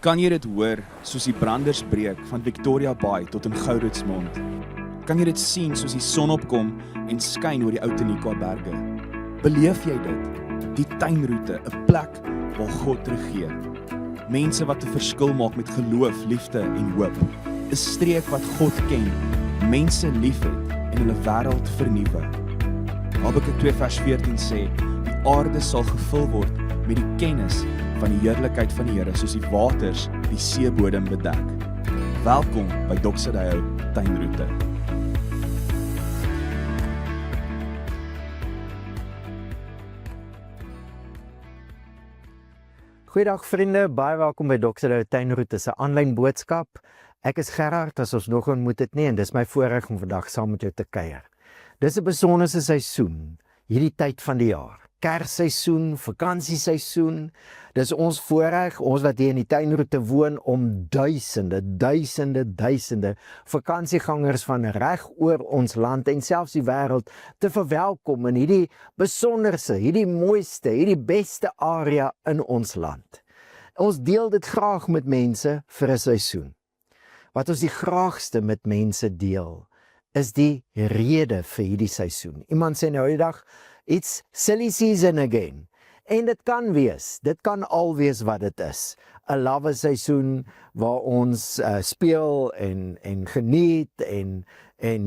Kan jy dit hoor, soos die branders breek van Victoria Bay tot in Gouritsmond? Kan jy dit sien soos die son opkom en skyn oor die Outeniqua berge? Beleef jy dit? Die tuinroete, 'n plek waar God regeer. Mense wat 'n verskil maak met geloof, liefde en hoop. 'n Streek wat God ken, mense liefhet en hulle wêreld vernuwe. Habakuk 2 vers 14 sê, die aarde sal gevul word met die kennis van die heerlikheid van die Here, soos die waters die seebodem bedek. Welkom by Doxadeo Tuinroete. Goeiedag vriende, baie welkom by Doxadeo Tuinroete se aanlyn boodskap. Ek is Gerard, as ons nog ontmoet het nie, en dis my voorreg om vandag saam met jou te kuier. Dis 'n besondere seisoen, hierdie tyd van die jaar. Kersseisoen, vakansieseisoen. Dis ons voorreg, ons wat hier in die tuinroete woon, om duisende vakansiegangers van reg oor ons land en selfs die wêreld te verwelkom in hierdie besonderse, hierdie mooiste, hierdie beste area in ons land. Ons deel dit graag met mense vir 'n seisoen. Wat ons die graagste met mense deel, is die rede vir hierdie seisoen. Iemand sê nou die dag, it's silly season again. En dit kan wees, dit kan al wees wat dit is. 'n Lawe seisoen waar ons speel en geniet en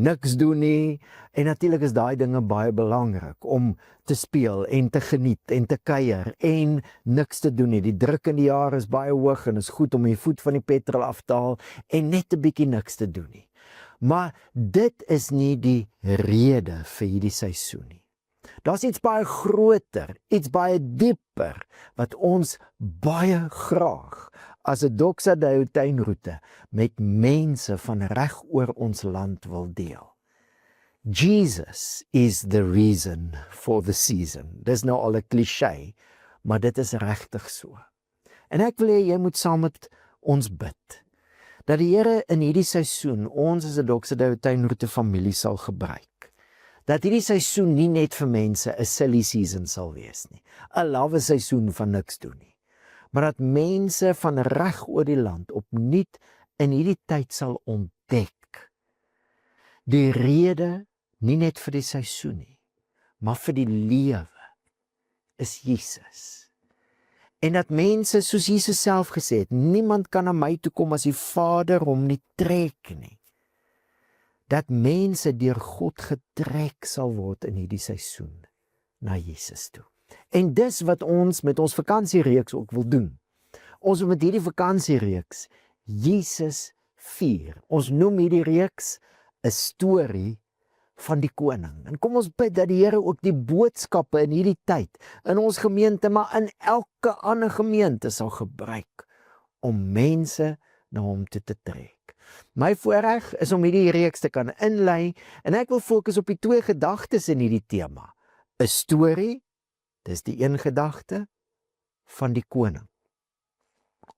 niks doen nie. En natuurlik is daai dinge baie belangrik om te speel en te geniet en te kuier en niks te doen nie. Die druk in die jaar is baie hoog en is goed om die voet van die petrol af te haal en net 'n bietjie niks te doen nie. Maar dit is nie die rede vir hierdie seisoen nie. Daar's iets baie groter, iets baie dieper, wat ons baie graag as 'n Doxadeo tuinroete met mense van reg oor ons land wil deel. Jesus is the reason for the season. Dis nou al 'n kliseë, maar dit is regtig so. En ek wil hê jy moet saam met ons bid, dat die Here in hierdie seisoen ons as 'n Doxadeo tuinroete familie sal gebruik. Dat hierdie seisoen nie net vir mense 'n silly season sal wees nie, 'n lawe seisoen van niks doen nie, maar dat mense van reg oor die land opnuut in hierdie tyd sal ontdek die rede nie net vir die seisoen nie, maar vir die lewe is Jesus. En dat mense, soos Jesus self gesê het, niemand kan na my toe kom as die Vader hom nie trek nie. Dat mense deur God getrek sal word in hierdie seisoen na Jesus toe. En dis wat ons met ons vakansiereeks ook wil doen. Ons wil met hierdie vakansiereeks Jesus vier. Ons noem hierdie reeks 'n storie van die koning. En kom ons bid dat die Here ook die boodskappe in hierdie tyd, in ons gemeente, maar in elke ander gemeente sal gebruik om mense na hom toe te trek. My voorreg is om hierdie reeks te kan inlei en ek wil fokus op die twee gedagtes in hierdie tema. 'n Storie, dis die een gedagte, van die koning.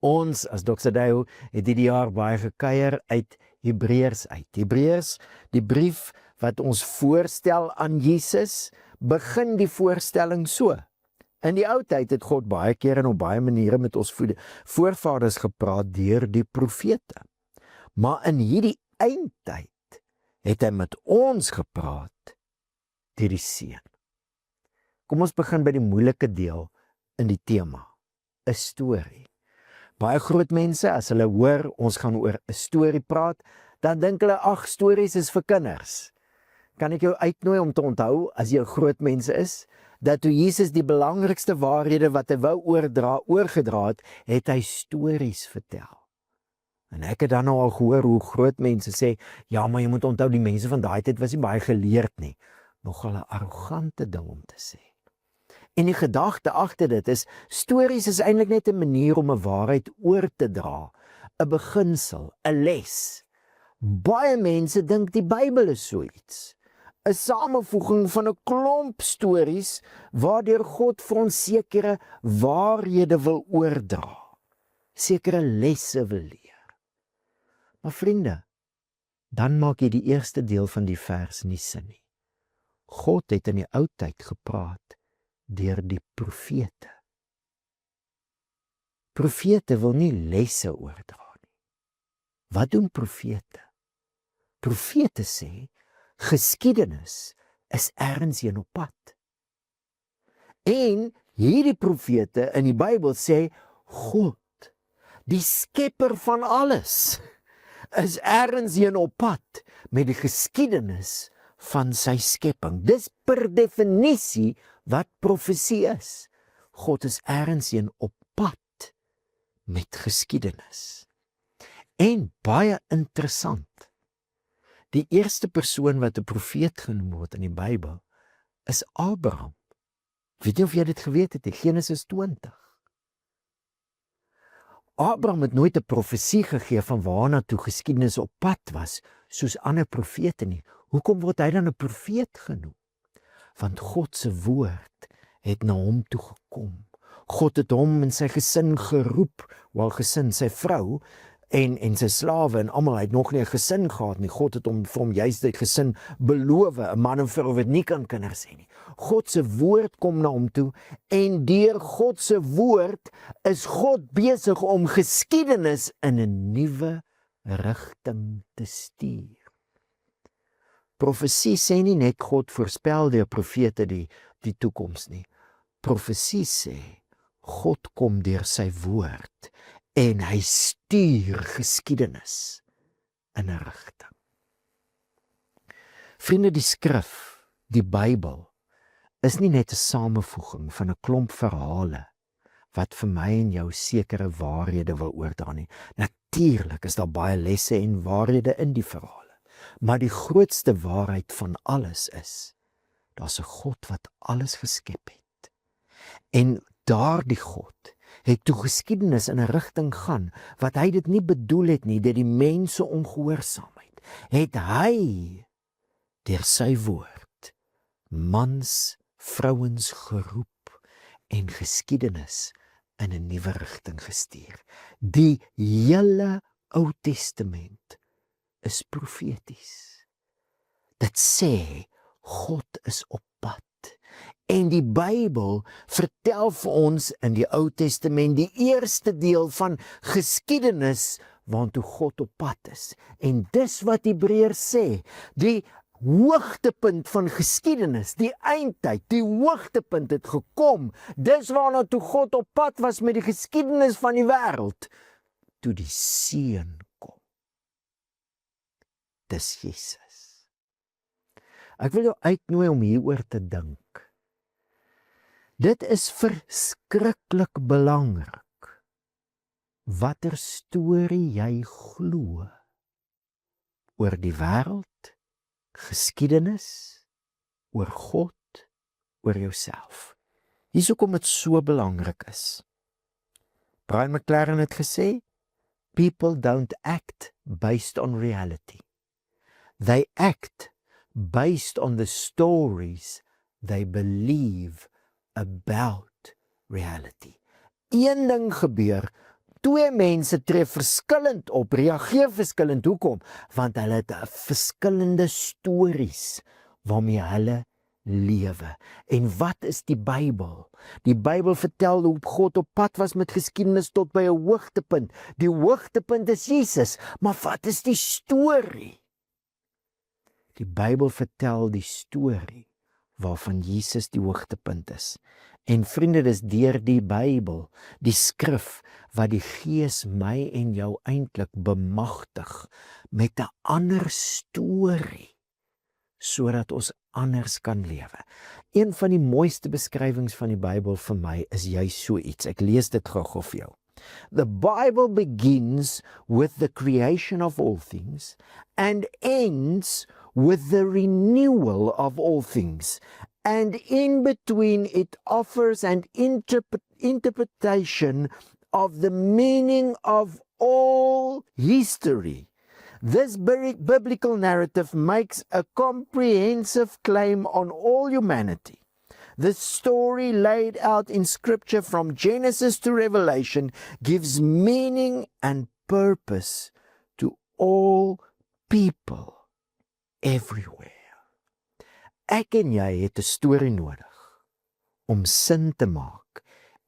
Ons as Doxadeo het hierdie jaar baie gekuier uit Hebreërs uit. Hebreërs, die brief wat ons voorstel aan Jesus, begin die voorstelling so. In die ou tyd het God baie keer en op baie maniere met ons voorvaders gepraat deur die profete. Maar in hierdie eindtyd het hy met ons gepraat deur die Seun. Kom ons begin by die moeilike deel in die tema, 'n storie. Baie groot mense, as hulle hoor ons gaan oor 'n storie praat, dan dink hulle, ag, stories is vir kinders. Kan ek jou uitnooi om te onthou, as jy 'n groot mense is, dat toe Jesus die belangrikste waarhede wat hy wou oorgedra het, het hy stories vertel. En ek het dan nou al gehoor hoe groot mense sê, ja, maar jy moet onthou, die mense van daai tyd was nie baie geleerd nie. Nogal 'n arrogante ding om te sê. En die gedagte agter dit is, stories is eintlik net 'n manier om 'n waarheid oor te dra, 'n beginsel, 'n les. Baie mense dink die Bybel is so iets, 'n samevoeging van 'n klomp stories waardeur God vir ons sekere waarhede wil oordra, sekere lesse wil leer. Maar vriende, dan maak jy die eerste deel van die vers nie sin nie. God het in die ou tyd gepraat deur die profete. Profete wil nie lesse oordra nie. Wat doen profete? Profete sê, geskiedenis is ergens heen op pad. En hierdie profete in die Bybel sê, God, die skepper van alles, is ergens heen op pad met die geskiedenis van sy skepping. Dis per definisie wat profesie is. God is ergens heen op pad met geskiedenis. En baie interessant, die eerste persoon wat 'n profeet genoem word in die Bybel is Abraham. Weet nie of jy dit geweet het, in Genesis 20. Abraham het nooit 'n profesie gegee van waarna toe geskiedenis op pad was, soos ander profete nie. Hoekom word hy dan 'n profeet genoem? Want God se woord het na hom toe gekom. God het hom en sy gesin geroep, wel gesin, sy vrou en sy slawe en almal, hy het nog nie 'n gesin gehad nie. God het hom vir hom juist die gesin beloof, 'n man en vrou wat nie kan kinders hê nie. God se woord kom na hom toe en deur God se woord is God besig om geskiedenis in 'n nuwe rigting te stuur. Profesie sê nie net God voorspel deur profete die toekoms nie. Profesie sê God kom deur sy woord en hy stuur geskiedenis in 'n rigting. Vriende, die skrif, die Bybel, is nie net 'n samevoeging van 'n klomp verhale wat vir my en jou sekere waarhede wil oordra nie. Natuurlik is daar baie lesse en waarhede in die verhale, maar die grootste waarheid van alles is, daar's 'n God wat alles geskep het. En daardie God het toe geskiedenis in 'n rigting gaan, wat hy dit nie bedoel het nie, dit die mense ongehoorsaamheid, het hy deur sy woord mans, vrouens geroep en geskiedenis in 'n nuwe rigting gestuur. Die hele Ou Testament is profeties. Dit sê God is op pad. En die Bybel vertel vir ons in die Ou Testament die eerste deel van geskiedenis waartoe God op pad is. En dis wat Hebreërs sê, die hoogtepunt van geskiedenis, die eindtyd, die hoogtepunt het gekom. Dis waarna toe God op pad was met die geskiedenis van die wêreld, toe die Seun kom. Dis Jesus. Ek wil jou uitnooi om hieroor te dink. Dit is verskriklik belangrik watter storie jy glo oor die wêreld, geskiedenis, oor God, oor jouself. Hier's hoekom dit so belangrik is. Brian McLaren het gesê, people don't act based on reality. They act based on the stories they believe about reality. Een ding gebeur, twee mense tree verskillend op, reageer verskillend. Hoekom? Want hulle het verskillende stories waarmee hulle lewe. En wat is die Bybel? Die Bybel vertel hoe God op pad was met geskiedenis tot by 'n hoogtepunt. Die hoogtepunt is Jesus, maar wat is die storie? Die Bybel vertel die storie waarvan Jesus die hoogtepunt is. En vriende, dis deur die Bybel, die skrif, wat die Gees my en jou eintlik bemagtig met 'n ander storie, sodat ons anders kan lewe. Een van die mooiste beskrywings van die Bybel vir my is juist so iets. Ek lees dit gou vir jou. The Bible begins with the creation of all things and ends with the renewal of all things. And in between it offers an interpretation of the meaning of all history. This biblical narrative makes a comprehensive claim on all humanity. The story laid out in Scripture from Genesis to Revelation gives meaning and purpose to all people everywhere. Ek en jy het 'n storie nodig om sin te maak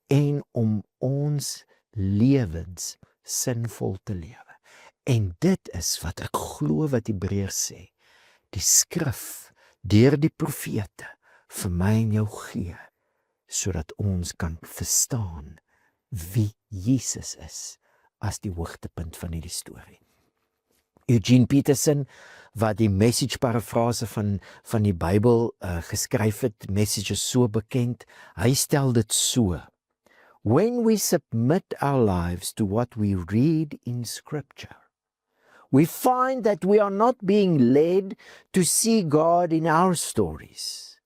en om ons lewens sinvol te lewe. En dit is wat ek glo wat Hebreërs sê. Die skrif, deur die profete, vir my en jou gee, sodat ons kan verstaan wie Jesus is as die hoogtepunt van hierdie storie. Eugene Peterson, wat die message parafrase van die Bybel geskryf het, message is so bekend, hy stel dit so: When we submit our lives to what we read in Scripture, we find that we are not being led to see God in our stories,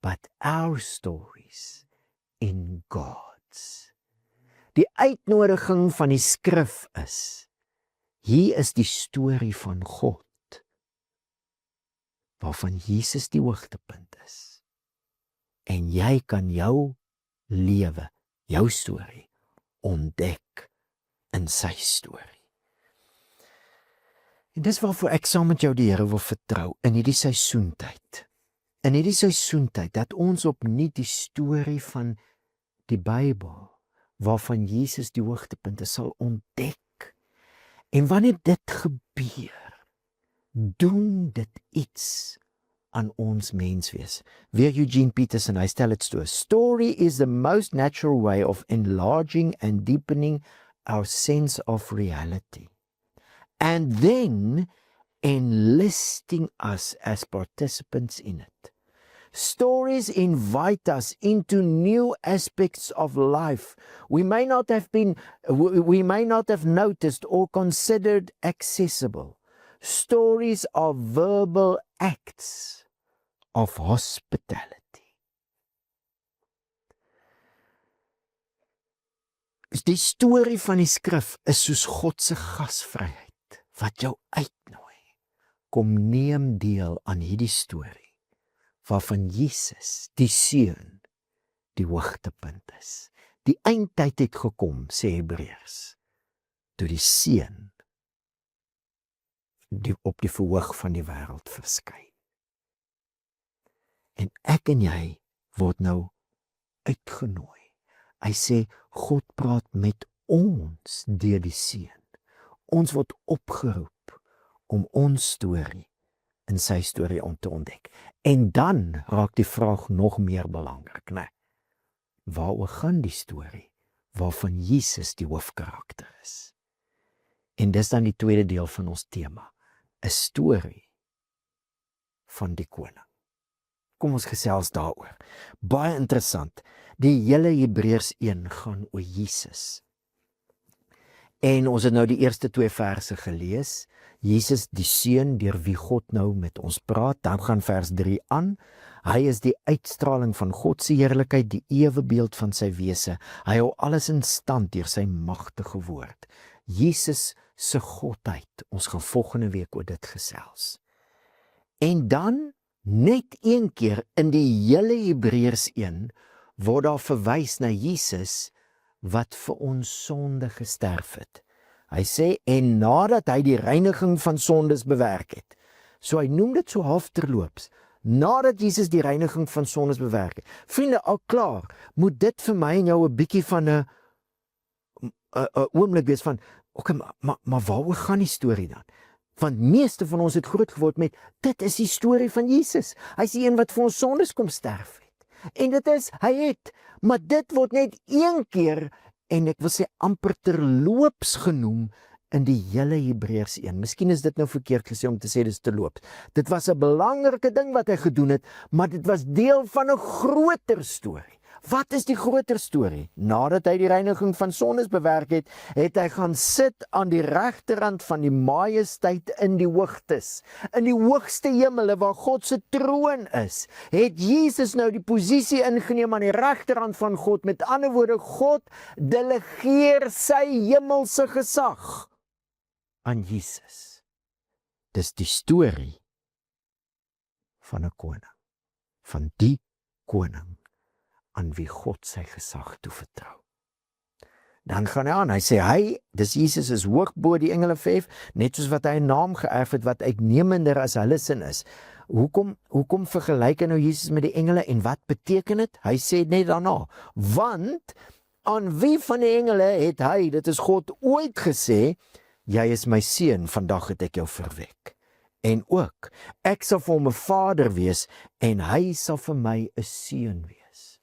but our stories in God's. Die uitnodiging van die skrif is, hier is die storie van God, waarvan Jesus die hoogtepunt is. En jy kan jou lewe, jou storie, ontdek in sy storie. En dis waarvoor ek saam met jou die Here wil vertrou, in hierdie seisoentyd. In hierdie seisoentyd, dat ons opnuut die storie van die Bybel, waarvan Jesus die hoogtepunt is, sal ontdek. En wanneer dit gebeur, doen dit iets aan ons menswees. Weer Eugene Peterson, hy stel dit so: Story is the most natural way of enlarging and deepening our sense of reality, and then enlisting us as participants in it. Stories invite us into new aspects of life we may not have noticed or considered accessible. Stories are verbal acts of hospitality. Die storie van die skrif is soos God se gasvryheid wat jou uitnooi. Kom neem deel aan hierdie storie waarvan Jesus, die Seun, die hoogtepunt is. Die eindtyd het gekom, sê Hebreërs, toe die Seun op die verhoog van die wêreld verskyn. En ek en jy word nou uitgenooi. Hy sê, God praat met ons deur die Seun. Ons word opgeroep om ons storie in sy storie om te ontdek. En dan raak die vraag nog meer belangrik, né? Waaroor gaan die storie waarvan Jesus die hoofkarakter is? En dis dan die tweede deel van ons tema, 'n storie van die koning. Kom ons gesels daaroor. Baie interessant. Die hele Hebreërs 1 gaan oor Jesus. En ons het nou die eerste 2 verse gelees. Jesus die Seun deur wie God nou met ons praat. Dan gaan vers 3 aan. Hy is die uitstraling van God se heerlikheid, die ewebeeld van sy wese. Hy hou alles in stand deur sy magtige woord. Jesus se godheid. Ons gaan volgende week oor dit gesels. En dan net een keer in die hele Hebreërs 1 word daar verwys na Jesus wat vir ons sonde gesterf het. Hy sê, en nadat hy die reiniging van sondes bewerk het. So hy noem dit so half terloops. Nadat Jesus die reiniging van sondes bewerk het. Vriende, al klaar, moet dit vir my en jou 'n bietjie van 'n oomblik wees van, okay, maar waaroor gaan die storie dan? Want meeste van ons het groot geword met, dit is die storie van Jesus. Hy is die een wat vir ons sondes kom sterf het. En dit is, hy het, maar dit word net een keer, en ek wil sê amper terloops genoem, in die hele Hebreërs 1. Miskien is dit nou verkeerd gesê om te sê dis terloops. Dit was 'n belangrike ding wat hy gedoen het, maar dit was deel van 'n groter storie. Wat is die groter storie? Nadat hy die reiniging van sondes bewerk het, het hy gaan sit aan die regterrand van die majesteit in die hoogtes. In die hoogste hemele waar God se troon is, het Jesus nou die posisie ingeneem aan die regterrand van God. Met ander woorde, God delegeer sy hemelse gesag aan Jesus. Dis die storie van 'n koning, van die koning aan wie God sy gesag toevertrou. Dan gaan hy aan, hy sê dis Jesus is hoog bo die engele verhef, net soos wat hy 'n naam geërf het wat uitnemender as hulle sin is. Hoekom vergelyk hy nou Jesus met die engele en wat beteken dit? Hy sê net daarna, want Aan wie van die engele het hy, dit is God, ooit gesê, jy is my seun, vandag het ek jou verwek. En ook, ek sal vir hom 'n vader wees, en hy sal vir my 'n seun wees.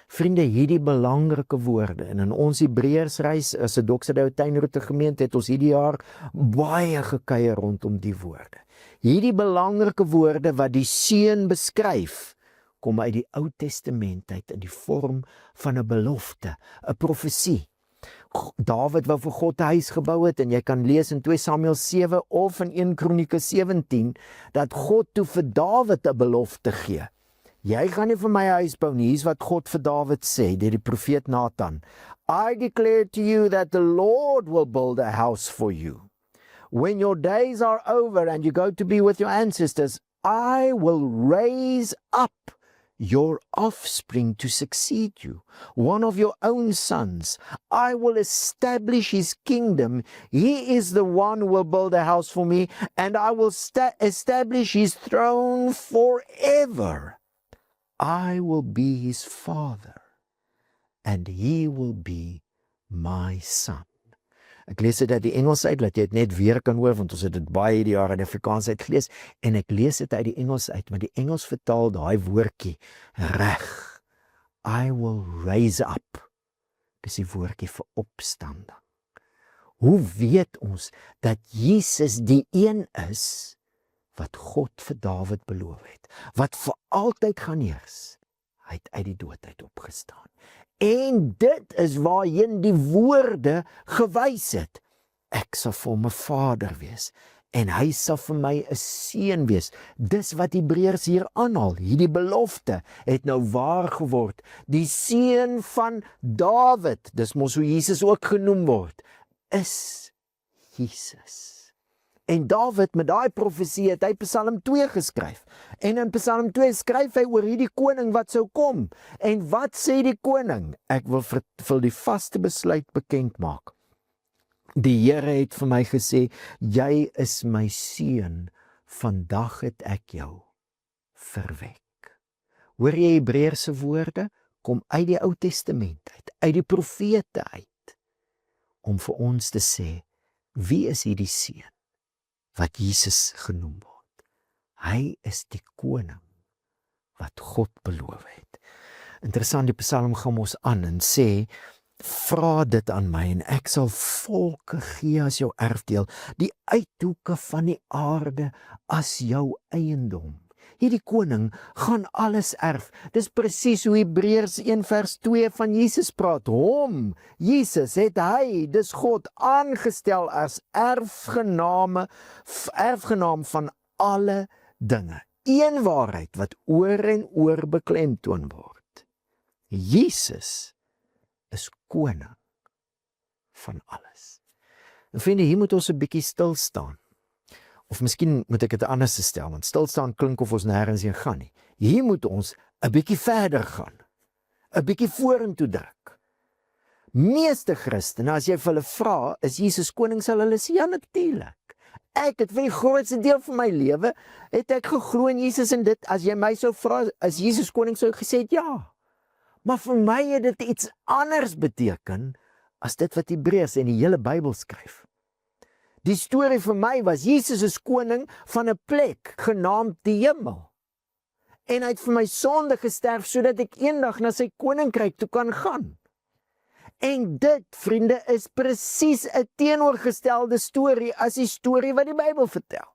Vriende, hierdie belangrike woorde, en in ons Hebreërsreis, as 'n Doxadou Tuinroete gemeente, het ons hierdie jaar baie gekuier rondom die woorde. Hierdie belangrike woorde wat die seun beskryf, kom uit die Ou Testament uit in die vorm van 'n belofte, 'n profesie. Dawid wou vir God 'n huis gebou het, en jy kan lees in 2 Samuel 7 of in 1 Kronieke 17, dat God toe vir Dawid 'n belofte gee. Jy gaan nie vir my 'n huis bou nie, hier's wat God vir Dawid sê, deur die profeet Nathan. I declare to you that the Lord will build a house for you. When your days are over and you go to be with your ancestors, I will raise up your offspring to succeed you, one of your own sons. I will establish his kingdom. He is the one who will build a house for me, and I will establish his throne forever. I will be his father, and he will be my son. Ek lees dit uit die Engels uit, dat jy dit net weer kan hoor, want ons het dit baie hierdie jaar in Afrikaans uitgelees, en ek lees dit uit die Engels uit, maar die Engels vertaal daai woordjie reg. I will raise up. Dis die woordjie vir opstanding. Hoe weet ons dat Jesus die een is wat God vir Dawid beloof het, wat vir altyd gaan heers? Hy het uit die dood uit opgestaan. En dit is waarheen die woorde gewys het. Ek sal vir hom 'n vader wees, en hy sal vir my 'n seun wees. Dis wat Hebreërs hier aanhaal. Hierdie belofte het nou waar geword. Die seun van Dawid, dis mos hoe Jesus ook genoem word, is Jesus. En Dawid met daai profesie het hy Psalm 2 geskryf. En in Psalm 2 skryf hy oor hierdie koning wat sou kom. En wat sê die koning? Ek wil vir die vaste besluit bekend maak. Die Here het vir my gesê, jy is my seun, vandag het ek jou verwek. Hoor jy Hebreërse woorde? Kom uit die Ou Testament uit die profete uit, om vir ons te sê, wie is hierdie seun wat Jesus genoem word? Hy is die koning wat God beloof het. Interessant, die Psalm gaan ons aan en sê, vra dit aan my en ek sal volke gee as jou erfdeel, die uithoeke van die aarde as jou eiendom. Hierdie koning gaan alles erf. Dis presies hoe Hebreërs 1 vers 2 van Jesus praat. Hom, Jesus, het hy, dis God, aangestel as erfgenaam van alle dinge. Een waarheid wat oor en oor beklemtoon word. Jesus is koning van alles. En vriende, hier moet ons 'n bietjie stil staan. Of miskien moet ek dit anders stel, want stilstaan klink of ons nêrens heen gaan nie. Hier moet ons 'n bietjie verder gaan. 'n Bietjie vorentoe druk. Meeste Christene, as jy vir hulle vra, is Jesus koning, sal hulle sê, ja natuurlik. Ek het vir die grootste deel van my lewe, het ek geglo in Jesus, en dit, as jy my sou vra, is Jesus koning, sou ek gesê het, ja. Maar vir my het dit iets anders beteken, as dit wat Hebreërs en die hele Bybel skryf. Die storie vir my was, Jesus is koning van 'n plek genaamd die hemel. En hy het vir my sonde gesterf, sodat ek eendag na sy koninkryk toe kan gaan. En dit, vriende, is presies 'n teenoorgestelde storie as die storie wat die Bybel vertel.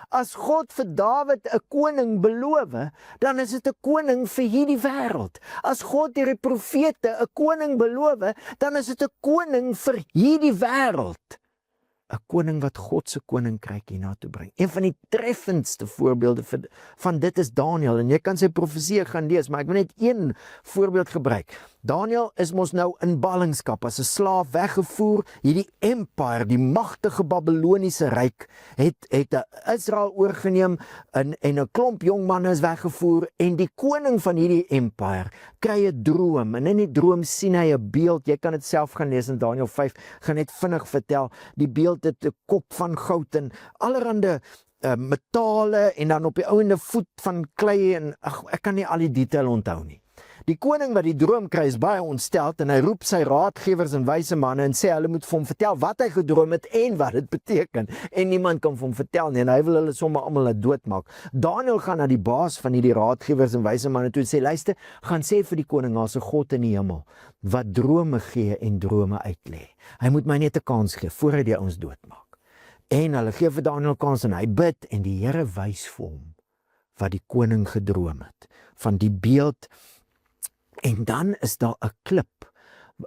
As God vir Dawid 'n koning beloof, dan is dit 'n koning vir hierdie wêreld. As God deur die profete 'n koning beloof, dan is dit 'n koning vir hierdie wêreld. 'n Koning wat God se koninkryk hiernatoe bring. Een van die treffendste voorbeelde van dit is Daniël, en jy kan sy profesie gaan lees, maar ek wil net een voorbeeld gebruik. Daniël is mos nou in ballingskap as 'n slaaf weggevoer. Hierdie empire, die magtige Babiloniese ryk, het Israel oorgeneem, en 'n klomp jong manne is weggevoer, en die koning van hierdie empire kry 'n droom, en in die droom sien hy 'n beeld. Jy kan dit self gaan lees in Daniël 5, gaan net vinnig vertel. Die beeld het 'n kop van goud en allerhande metale, en dan op die ouende voet van klei, en ek kan nie al die detail onthou nie. Die koning wat die droom kry is baie ontsteld en hy roep sy raadgewers en wyse manne en sê hulle moet vir hom vertel wat hy gedroom het en wat dit beteken. En niemand kan vir hom vertel nie en hy wil hulle sommer almal laat doodmaak. Daniël gaan na die baas van hierdie raadgewers en wyse manne toe en sê, luister, gaan sê vir die koning, daar's 'n God in die hemel wat drome gee en drome uitlê. Hy moet my net 'n kans gee voor hy die ouens doodmaak. En hulle gee vir Daniël kans en hy bid en die Here wys vir hom wat die koning gedroom het van die beeld. En dan is daar 'n klip,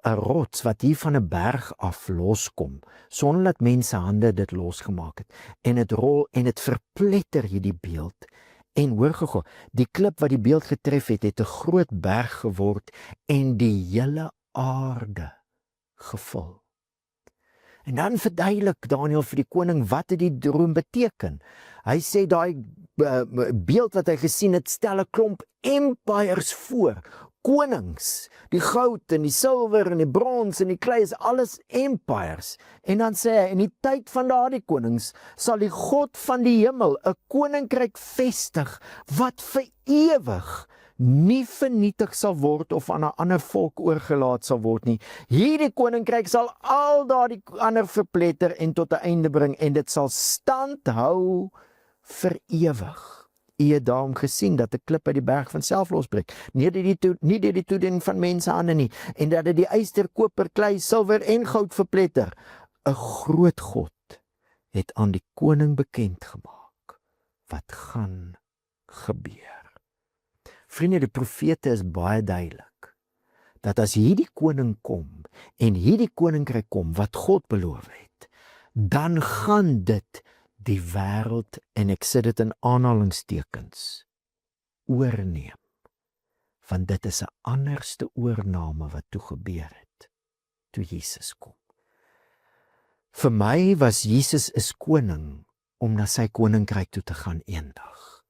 'n rots wat hier van 'n berg af loskom, sonder dat mense hande dit losgemaak het. En dit rol en dit verpletter hierdie beeld. En hoor gou, die klip wat die beeld getref het, het 'n groot berg geword en die hele aarde gevul. En dan verduidelik Daniël vir die koning wat die droom beteken. Hy sê daai beeld wat hy gesien het, stel 'n klomp empires voor. Konings, die goud en die silwer en die brons en die klei is alles empires. En dan sê hy, in die tyd van daardie konings sal die God van die hemel 'n koninkryk vestig wat vir ewig nie vernietig sal word of aan 'n ander volk oorgelaat sal word nie. Hierdie koninkryk sal al daardie ander verpletter en tot 'n einde bring en dit sal stand hou vir ewig. Jy het daarom gesien dat 'n klip uit die berg van self losbreek, nie deur die toediening van mense hande nie, en dat dit die yster, koper, klei, silwer en goud verpletter. 'n Groot God het aan die koning bekend gemaak wat gaan gebeur. Vriende, die profete is baie duidelik dat as hierdie koning kom en hierdie koninkryk kom wat God beloof het, dan gaan dit die wêreld, en ek sit dit in aanhalingstekens, oorneem. Want dit is 'n anderste oorname wat toe gebeur het, toe Jesus kom. Vir my was Jesus is koning, om na sy koninkryk toe te gaan eendag.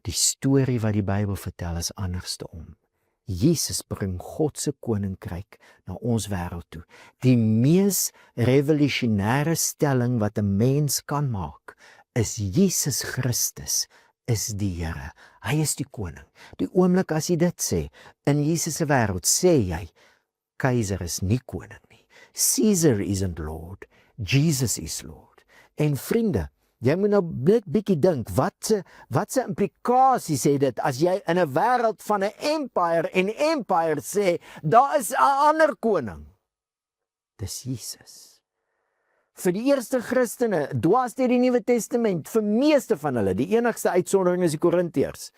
Die storie wat die Bybel vertel is anderste om. Jesus bring God se koninkryk na ons wêreld toe. Die mees revolusionêre stelling wat 'n mens kan maak, is Jesus Christus is die Here. Hy is die koning. Die oomblik as jy dit sê, in Jesus se wêreld sê jy, keiser is nie koning nie. Caesar isn't Lord, Jesus is Lord. En vriende, jy moet nou net bietjie dink, wat se implikasies het dit as jy in 'n wêreld van 'n empire sê, daar is 'n ander koning. Dis Jesus. Vir die eerste Christene, dwars deur die Nuwe Testament, vir meeste van hulle, die enigste uitsondering is die Korintiërs.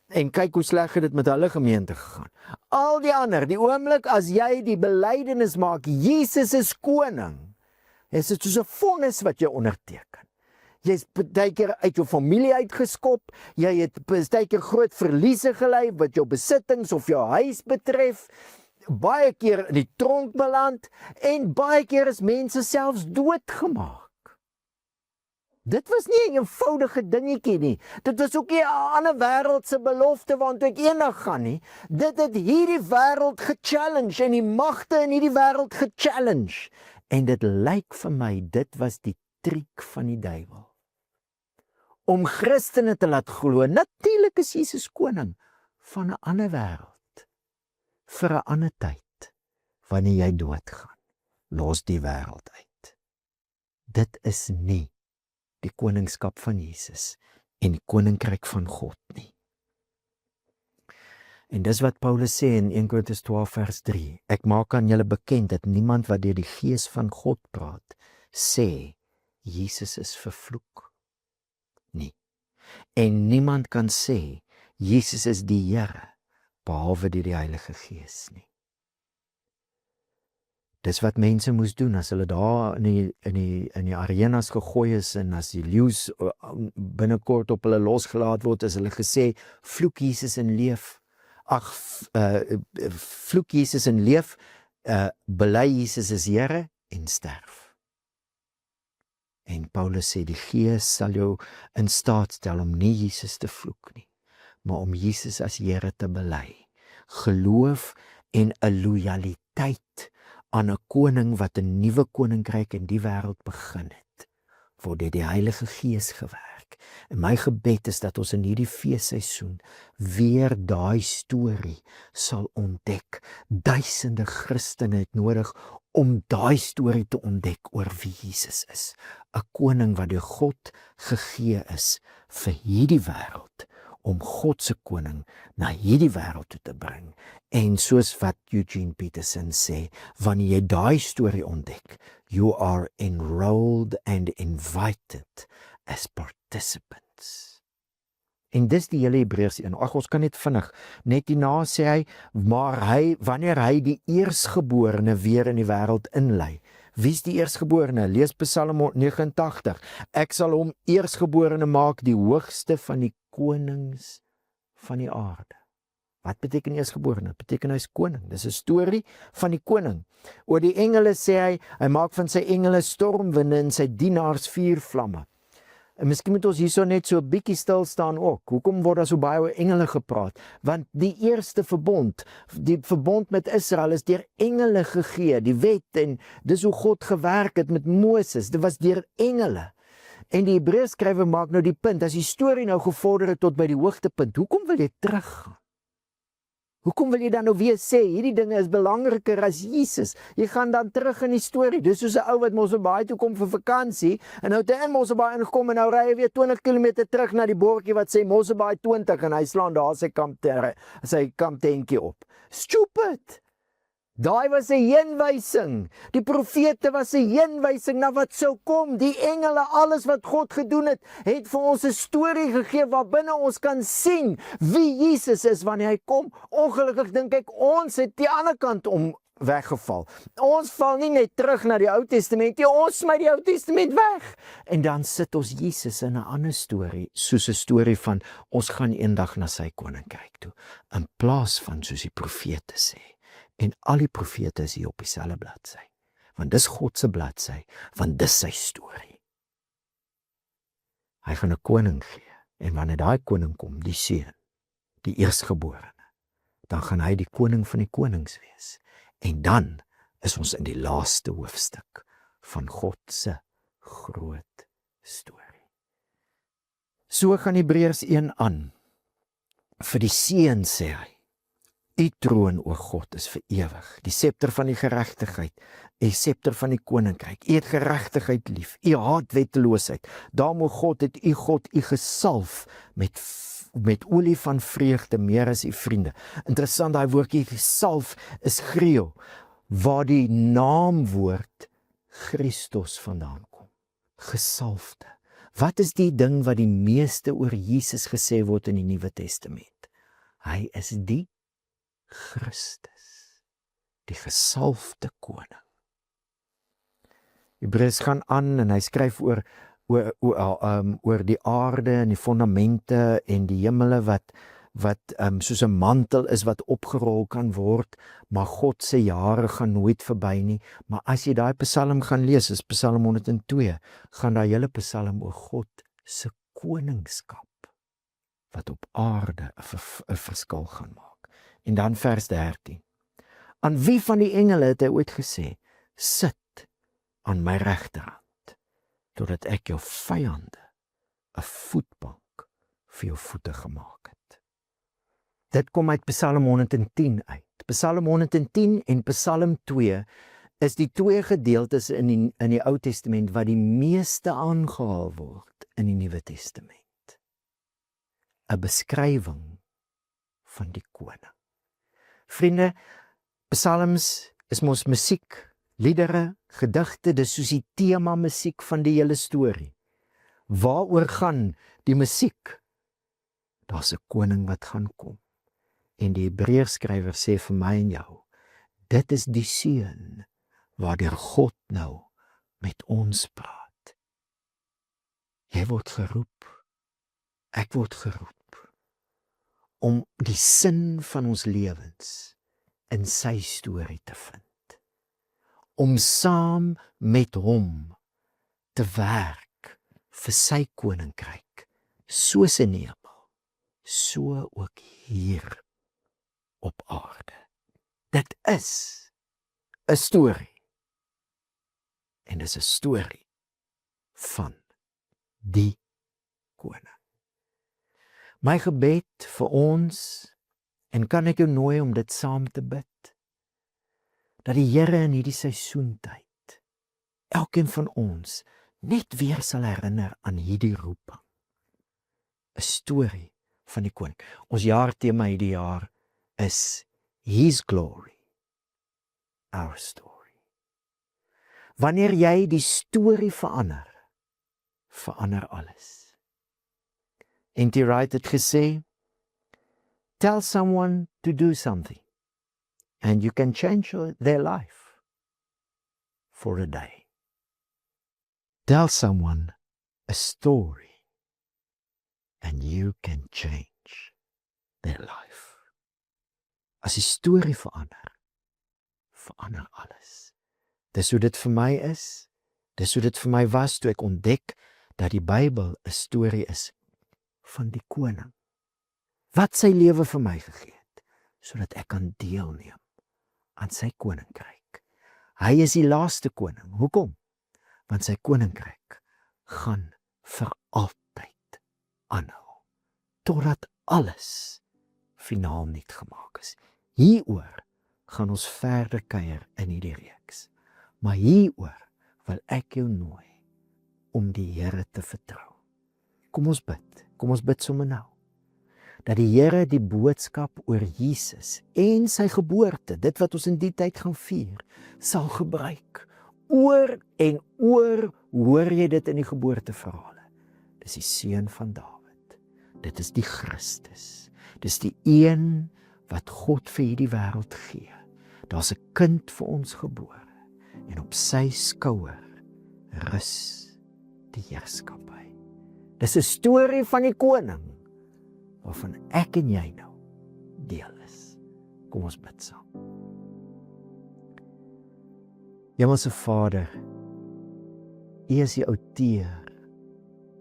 En kyk hoe sleg het dit met hulle gemeente gegaan. Al die ander, die oomblik as jy die belydenis maak, Jesus is koning, is dit soos 'n vonnis wat jy onderteken. Jy is baie keer uit jou familie uitgeskop, jy het baie keer groot verliese gely wat jou besittings of jou huis betref, baie keer in die tronk beland en baie keer is mense selfs doodgemaak. Dit was nie 'n eenvoudige dingetjie nie. Dit was ook nie 'n ander wêreldse belofte waartoe ek eendag gaan nie. Dit het hierdie wêreld gechallenge en die magte in hierdie wêreld gechallenge. En dit lyk vir my, dit was die triek van die duiwel. Om Christene te laat glo, natuurlik is Jesus koning van 'n ander wêreld, vir 'n ander tyd, wanneer jy doodgaan, los die wêreld uit. Dit is nie die koningskap van Jesus en die koninkryk van God nie. En dis wat Paulus sê in 1 Korintiërs 12 vers 3, ek maak aan julle bekend dat niemand wat deur die Gees van God praat, sê, Jesus is vervloek. Nie. En niemand kan sê, Jesus is die Here, behalwe deur die Heilige Gees nie. Dis wat mense moes doen, as hulle daar in die arenas gegooi is, en as die leeu's binnekort op hulle losgelaat word, is hulle gesê, vloek Jesus en leef. Vloek Jesus en leef, bely Jesus is Here en sterf. En Paulus sê, die Gees sal jou in staat stel om nie Jesus te vloek nie, maar om Jesus as Here te bely. Geloof en 'n lojaliteit aan 'n koning wat 'n nuwe koninkryk in die wêreld begin het, word deur die Heilige Gees gewerk. En my gebed is dat ons in hierdie feesseisoen weer daai storie sal ontdek. Duisende Christene het nodig om daai storie te ontdek oor wie Jesus is. 'n Koning wat deur God gegee is vir hierdie wêreld, om God se koning na hierdie wêreld toe te bring. En soos wat Eugene Peterson sê, wanneer jy daai storie ontdek, you are enrolled and invited as participants. En dis die hele Hebreërs 1. Ag, ons kan net vinnig, net hierna sê hy, maar wanneer hy die eersgeborene weer in die wêreld inlei. Wie is die eersgeborene? Lees Psalm 89. Ek sal hom eersgeborene maak, die hoogste van die konings van die aarde. Wat beteken eersgeborene? Dit beteken hy is koning. Dis 'n storie van die koning. Oor die engele sê hy maak van sy engele stormwinde en sy dienaars vuurvlamme. En miskien moet ons hierso net so 'n bietjie stil staan ook. Hoekom word daar so baie oor engele gepraat? Want die eerste verbond, die verbond met Israel is deur engele gegee, die wet, en dis hoe God gewerk het met Moses. Dit was deur engele. En die Hebreërskrywer maak nou die punt, as die storie nou gevorder het tot by die hoogtepunt, hoekom wil jy teruggaan? Hoekom wil jy dan nou weer sê, hierdie dinge is belangriker as Jesus? Jy gaan dan terug in die storie. Dis soos 'n ou wat Mosselbaai toe kom vir vakansie, en nou het hy in Mosselbaai ingekom, en nou ry hy weer 20 km terug na die bordjie wat sê Mosselbaai 20, en hy slaan daar sy kamptentjie op. Stupid! Daai was 'n heenwysing. Die profete was 'n heenwysing na wat sou kom. Die engele, alles wat God gedoen het, het vir ons 'n storie gegee waarbinne ons kan sien wie Jesus is wanneer hy kom. Ongelukkig dink ek ons het die ander kant om weggeval. Ons val nie net terug na die Ou Testament nie, ons smy die Ou Testament weg. En dan sit ons Jesus in 'n ander storie, soos 'n storie van ons gaan eendag na sy koninkryk toe, in plaas van soos die profete sê. En al die profete is hier op dieselfde bladsy. Want dis God se bladsy, want dis sy storie. Hy gaan 'n koning gee, en wanneer daai koning kom, die seun, die eersgeborene, dan gaan hy die koning van die konings wees. En dan is ons in die laaste hoofstuk van God se groot storie. So gaan Hebreërs 1 aan. Vir die seun sê hy, U troon, o God, is vir ewig. Die scepter van die geregtigheid, die scepter van die koninkryk. U het geregtigheid lief. U haat wetteloosheid. Daarom, o God, het U God U gesalf met olie van vreugde meer as U vriende. Interessant, daai woordjie gesalf is Grieo, waar die naamwoord Christus vandaan kom. Gesalfde. Wat is die ding wat die meeste oor Jesus gesê word in die Nuwe Testament? Hy is die Christus, die gesalfde koning. Hebreërs gaan aan en hy skryf oor die aarde en die fondamente en die hemele wat soos 'n mantel is wat opgerol kan word, maar God se jare gaan nooit verby nie. Maar as jy daai Psalm gaan lees, is Psalm 102, gaan daai hele Psalm oor God se koningskap wat op aarde 'n verskil gaan maak. En dan vers 13. Aan wie van die engele het hy ooit gesê, sit aan my regterhand, totdat ek jou vyande 'n voetbank vir jou voete gemaak het. Dit kom uit Psalm 110 uit. Psalm 110 en Psalm 2 is die twee gedeeltes in die Ou Testament wat die meeste aangehaal word in die Nuwe Testament. 'n Beskrywing van die koning. Vriende, psalms is mos musiek, liedere, gedigte, dis soos die tema musiek van die hele storie. Waaroor gaan die musiek? Daar's 'n koning wat gaan kom. En die Hebreërskrywer sê vir my en jou, dit is die seun waardeur God nou met ons praat. Jy word geroep, ek word geroep, om die sin van ons lewens in sy storie te vind. Om saam met hom te werk vir sy koninkryk, soos in die hemel, so ook hier op aarde. Dit is 'n storie. En dis 'n storie van die koning. My gebed vir ons, en kan ek jou nooi om dit saam te bid, dat die Here in hierdie seisoentyd, elkeen van ons, net weer sal herinner aan hierdie roeping. 'n Storie van die koning. Ons jaartema hierdie jaar is His Glory, Our Story. Wanneer jy die storie verander alles. N.T. Wright het gesê, tell someone to do something, and you can change their life for a day. Tell someone a story, and you can change their life. As die storie verander alles. Dis hoe dit vir my is, dis hoe dit vir my was, toe ek ontdek, dat die Bybel 'n storie is, van die koning. Wat sy lewe vir my gegee het, sodat ek kan deelneem aan sy koninkryk. Hy is die laaste koning. Hoekom? Want sy koninkryk gaan vir altyd aanhou, totdat alles finaal nuut gemaak is. Hieroor gaan ons verder kuier in hierdie reeks. Maar hieroor wil ek jou nooi om die Here te vertrou. Kom ons bid sommer nou. Dat die Here die boodskap oor Jesus en sy geboorte, dit wat ons in die tyd gaan vier, sal gebruik. Oor en oor hoor jy dit in die geboorteverhale. Dis die seun van Dawid. Dit is die Christus. Dis die een wat God vir hierdie wêreld gee. Daar's 'n kind vir ons gebore en op sy skouer rus die heerskappy. Dis 'n storie van die koning waarvan ek en jy nou deel is. Kom ons bid saam. Hemelse Vader, U is die outeur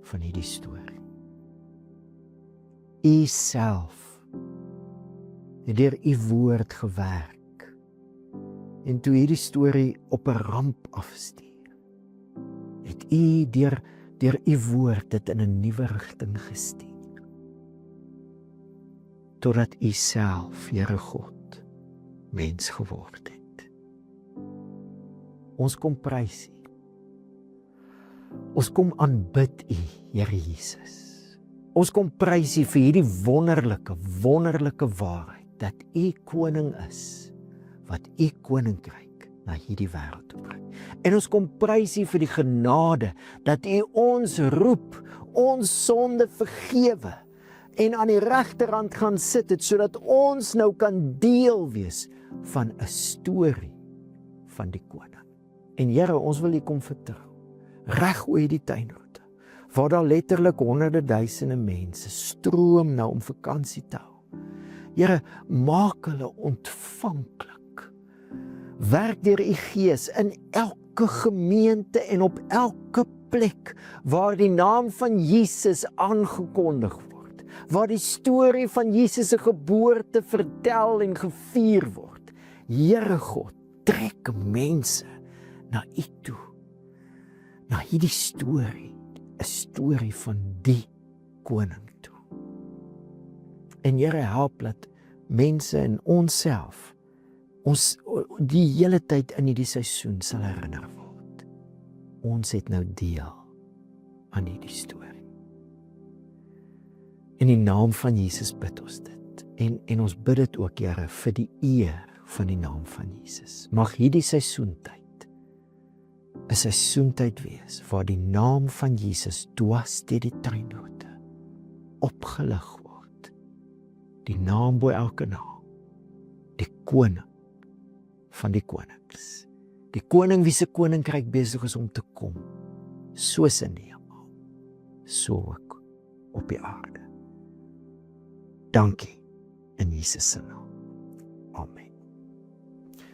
van hierdie storie. U self het deur U woord gewerk en toe hierdie storie op 'n ramp afstuur, het U deur U woord dit in 'n nuwe rigting gestuur. Totdat U self, Here God, mens geword het. Ons kom prys U. Ons kom aanbid U, Here Jesus. Ons kom prys U vir hierdie wonderlike waarheid, dat U koning is, wat U koninkryk na hierdie wêreld toe bring. En ons kom prys U vir die genade, dat U ons roep, ons sonde vergewe, en aan die regterhand gaan sit het, sodat ons nou kan deel wees van 'n storie van die koning. En Here, ons wil U kom vertrou, reg oor die tuinroete, waar daar letterlik honderde duisende mense stroom nou om vakansie te hou. Here, maak hulle ontvanklik. Werk deur U Gees in elke gemeente en op elke plek waar die naam van Jesus aangekondig word, waar die storie van Jesus se geboorte vertel en gevier word. Here God, trek mense na U toe, na hierdie storie, 'n storie van die koning toe. En Here, help dat mense in onsself, ons die hele tyd in hierdie seisoen sal herinner word. Ons het nou deel aan hierdie storie. In die naam van Jesus bid ons dit. En ons bid dit ook, Here, vir die eer van die naam van Jesus. Mag hierdie seisoentyd 'n seisoentyd wees waar die naam van Jesus dwars deur die tuinroete opgelig word. Die naam bo elke naam. Die koning van die konings. Die koning wie se koninkryk besig is om te kom, soos in die hemel, so ook op die aarde. Dankie in Jesus se naam. Amen.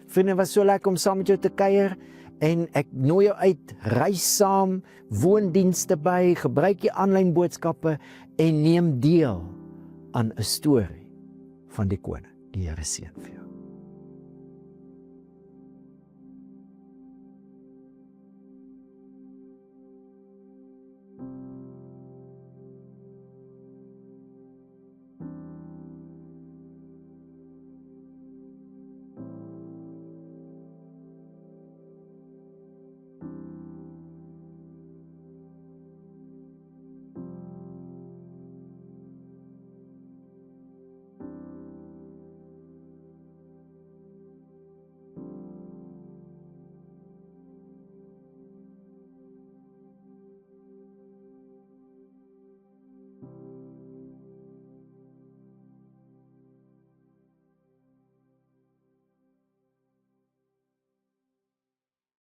Vriende, was so lekker om saam met jou te kuier en ek nooi jou uit, reis saam, woondienste by, gebruik die aanlyn boodskappe en neem deel aan 'n storie van die koning. Die Here seën vir jou.